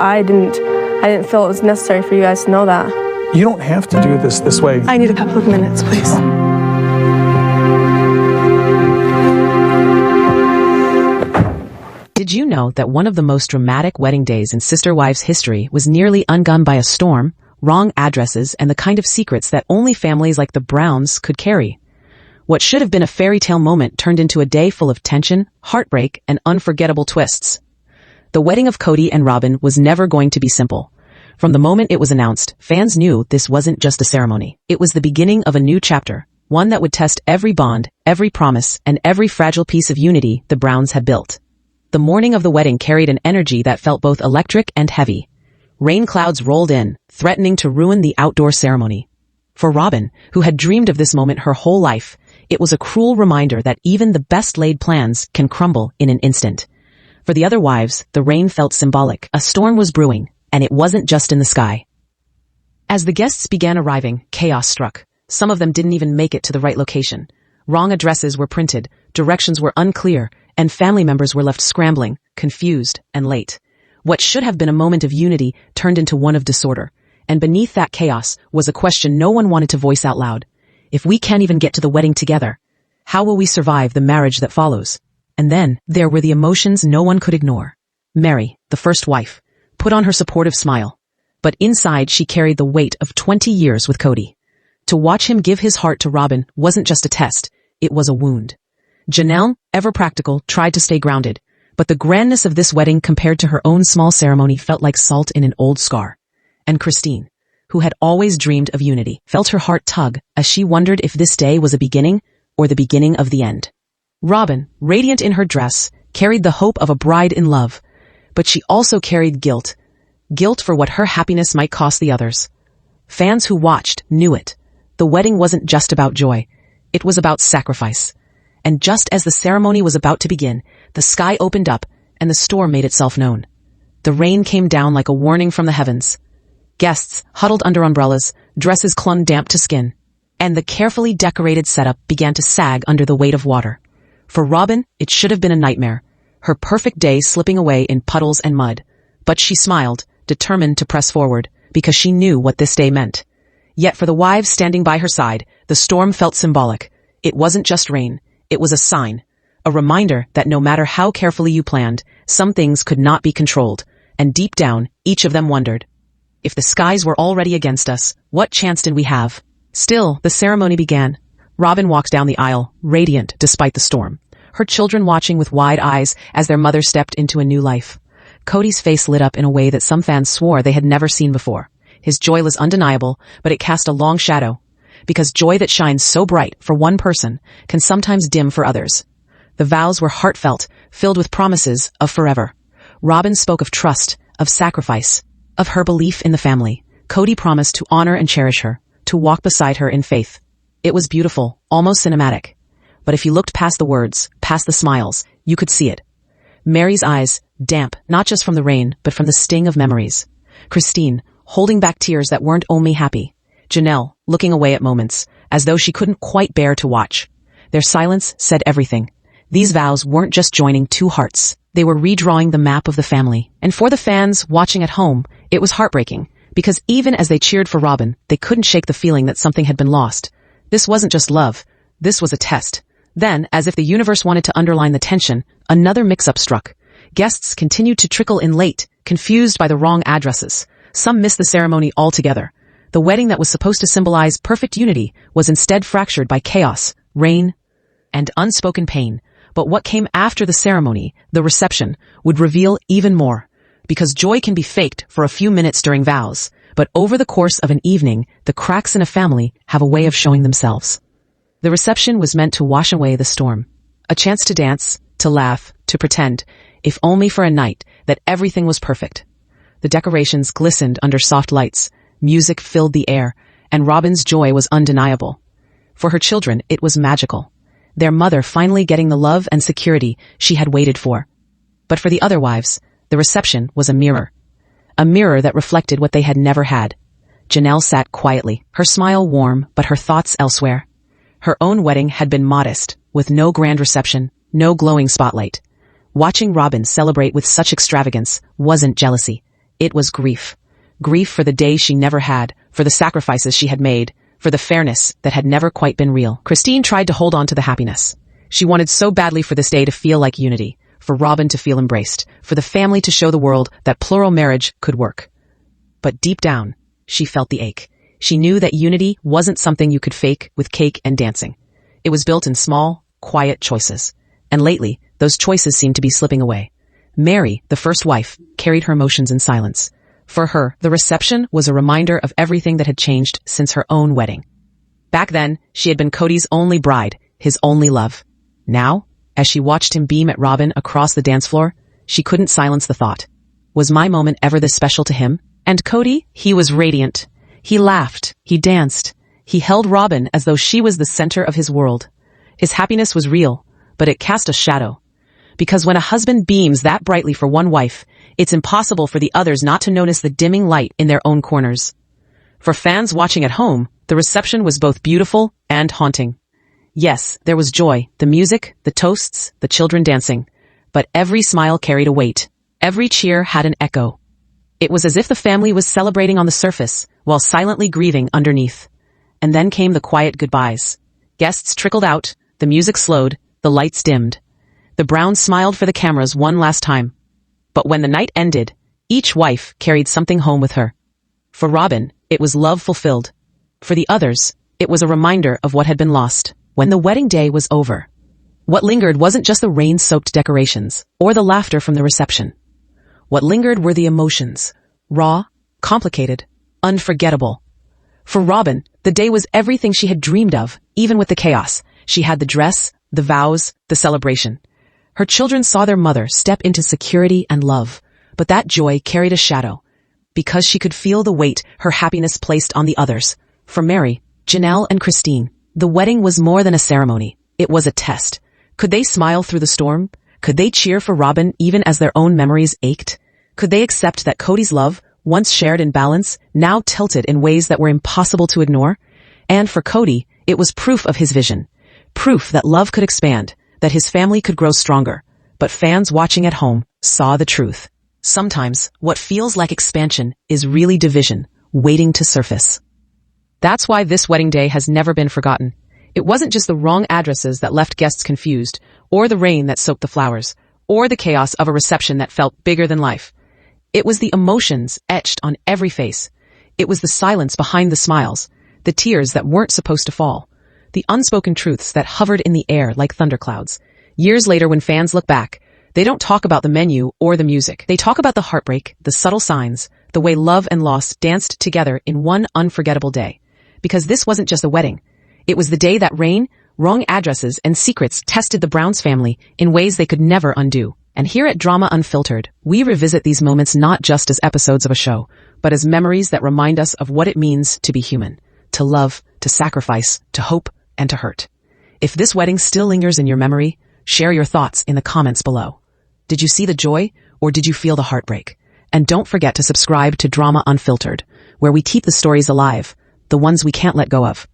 I didn't feel it was necessary for you guys to know that. You don't have to do this way. I need a couple of minutes, please. Did you know that one of the most dramatic wedding days in Sister Wives history was nearly undone by a storm, wrong addresses, and the kind of secrets that only families like the Browns could carry? What should have been a fairy tale moment turned into a day full of tension, heartbreak, and unforgettable twists. The wedding of Cody and Robin was never going to be simple. From the moment it was announced, fans knew this wasn't just a ceremony. It was the beginning of a new chapter, one that would test every bond, every promise, and every fragile piece of unity the Browns had built. The morning of the wedding carried an energy that felt both electric and heavy. Rain clouds rolled in, threatening to ruin the outdoor ceremony. For Robin, who had dreamed of this moment her whole life, it was a cruel reminder that even the best-laid plans can crumble in an instant. For the other wives, the rain felt symbolic. A storm was brewing, and it wasn't just in the sky. As the guests began arriving, chaos struck. Some of them didn't even make it to the right location. Wrong addresses were printed, directions were unclear, and family members were left scrambling, confused, and late. What should have been a moment of unity turned into one of disorder, and beneath that chaos was a question no one wanted to voice out loud. If we can't even get to the wedding together, how will we survive the marriage that follows? And then, there were the emotions no one could ignore. Meri, the first wife, put on her supportive smile, but inside she carried the weight of 20 years with Cody. To watch him give his heart to Robin wasn't just a test, it was a wound. Janelle, ever practical, tried to stay grounded, but the grandness of this wedding compared to her own small ceremony felt like salt in an old scar. And Christine, who had always dreamed of unity, felt her heart tug as she wondered if this day was a beginning or the beginning of the end. Robin, radiant in her dress, carried the hope of a bride in love, but she also carried guilt. Guilt for what her happiness might cost the others. Fans who watched knew it. The wedding wasn't just about joy. It was about sacrifice. And just as the ceremony was about to begin, the sky opened up and the storm made itself known. The rain came down like a warning from the heavens. Guests huddled under umbrellas, dresses clung damp to skin, and the carefully decorated setup began to sag under the weight of water. For Robin, it should have been a nightmare, her perfect day slipping away in puddles and mud. But she smiled, determined to press forward, because she knew what this day meant. Yet for the wives standing by her side, the storm felt symbolic. It wasn't just rain, it was a sign, a reminder that no matter how carefully you planned, some things could not be controlled, and deep down, each of them wondered, if the skies were already against us, what chance did we have? Still, the ceremony began. Robin walked down the aisle, radiant despite the storm, her children watching with wide eyes as their mother stepped into a new life. Cody's face lit up in a way that some fans swore they had never seen before. His joy was undeniable, but it cast a long shadow, because joy that shines so bright for one person can sometimes dim for others. The vows were heartfelt, filled with promises of forever. Robin spoke of trust, of sacrifice, of her belief in the family. Cody promised to honor and cherish her, to walk beside her in faith. It was beautiful, almost cinematic. But if you looked past the words, past the smiles, you could see it. Meri's eyes, damp, not just from the rain, but from the sting of memories. Christine, holding back tears that weren't only happy. Janelle, looking away at moments, as though she couldn't quite bear to watch. Their silence said everything. These vows weren't just joining two hearts. They were redrawing the map of the family. And for the fans watching at home, it was heartbreaking, because even as they cheered for Robin, they couldn't shake the feeling that something had been lost. This wasn't just love. This was a test. Then, as if the universe wanted to underline the tension, another mix-up struck. Guests continued to trickle in late, confused by the wrong addresses. Some missed the ceremony altogether. The wedding that was supposed to symbolize perfect unity was instead fractured by chaos, rain, and unspoken pain. But what came after the ceremony, the reception, would reveal even more. Because joy can be faked for a few minutes during vows, but over the course of an evening, the cracks in a family have a way of showing themselves. The reception was meant to wash away the storm. A chance to dance, to laugh, to pretend, if only for a night, that everything was perfect. The decorations glistened under soft lights, music filled the air, and Robin's joy was undeniable. For her children, it was magical. Their mother finally getting the love and security she had waited for. But for the other wives, the reception was a mirror that reflected what they had never had. Janelle sat quietly, her smile warm, but her thoughts elsewhere. Her own wedding had been modest, with no grand reception, no glowing spotlight. Watching Robin celebrate with such extravagance wasn't jealousy. It was grief. Grief for the day she never had, for the sacrifices she had made, for the fairness that had never quite been real. Christine tried to hold on to the happiness. She wanted so badly for this day to feel like unity, for Robin to feel embraced, for the family to show the world that plural marriage could work. But deep down, she felt the ache. She knew that unity wasn't something you could fake with cake and dancing. It was built in small, quiet choices. And lately, those choices seemed to be slipping away. Meri, the first wife, carried her emotions in silence. For her, the reception was a reminder of everything that had changed since her own wedding. Back then, she had been Cody's only bride, his only love. Now, as she watched him beam at Robin across the dance floor, she couldn't silence the thought. Was my moment ever this special to him? And Cody, he was radiant. He laughed, he danced, he held Robin as though she was the center of his world. His happiness was real, but it cast a shadow. Because when a husband beams that brightly for one wife, it's impossible for the others not to notice the dimming light in their own corners. For fans watching at home, the reception was both beautiful and haunting. Yes, there was joy, the music, the toasts, the children dancing. But every smile carried a weight. Every cheer had an echo. It was as if the family was celebrating on the surface, while silently grieving underneath. And then came the quiet goodbyes. Guests trickled out, the music slowed, the lights dimmed. The Browns smiled for the cameras one last time. But when the night ended, each wife carried something home with her. For Robin, it was love fulfilled. For the others, it was a reminder of what had been lost. When the wedding day was over, what lingered wasn't just the rain-soaked decorations, or the laughter from the reception. What lingered were the emotions. Raw, complicated, unforgettable. For Robin, the day was everything she had dreamed of, even with the chaos. She had the dress, the vows, the celebration. Her children saw their mother step into security and love, but that joy carried a shadow, because she could feel the weight her happiness placed on the others. For Meri, Janelle, and Christine, the wedding was more than a ceremony. It was a test. Could they smile through the storm? Could they cheer for Robin even as their own memories ached? Could they accept that Cody's love, once shared in balance, now tilted in ways that were impossible to ignore? And for Cody, it was proof of his vision. Proof that love could expand, that his family could grow stronger. But fans watching at home saw the truth. Sometimes, what feels like expansion is really division, waiting to surface. That's why this wedding day has never been forgotten. It wasn't just the wrong addresses that left guests confused, or the rain that soaked the flowers, or the chaos of a reception that felt bigger than life. It was the emotions etched on every face. It was the silence behind the smiles, the tears that weren't supposed to fall, the unspoken truths that hovered in the air like thunderclouds. Years later, when fans look back, they don't talk about the menu or the music. They talk about the heartbreak, the subtle signs, the way love and loss danced together in one unforgettable day. Because this wasn't just a wedding. It was the day that rain, wrong addresses, and secrets tested the Browns family in ways they could never undo. And here at Drama Unfiltered, we revisit these moments not just as episodes of a show, but as memories that remind us of what it means to be human, to love, to sacrifice, to hope, and to hurt. If this wedding still lingers in your memory, share your thoughts in the comments below. Did you see the joy, or did you feel the heartbreak? And don't forget to subscribe to Drama Unfiltered, where we keep the stories alive, the ones we can't let go of.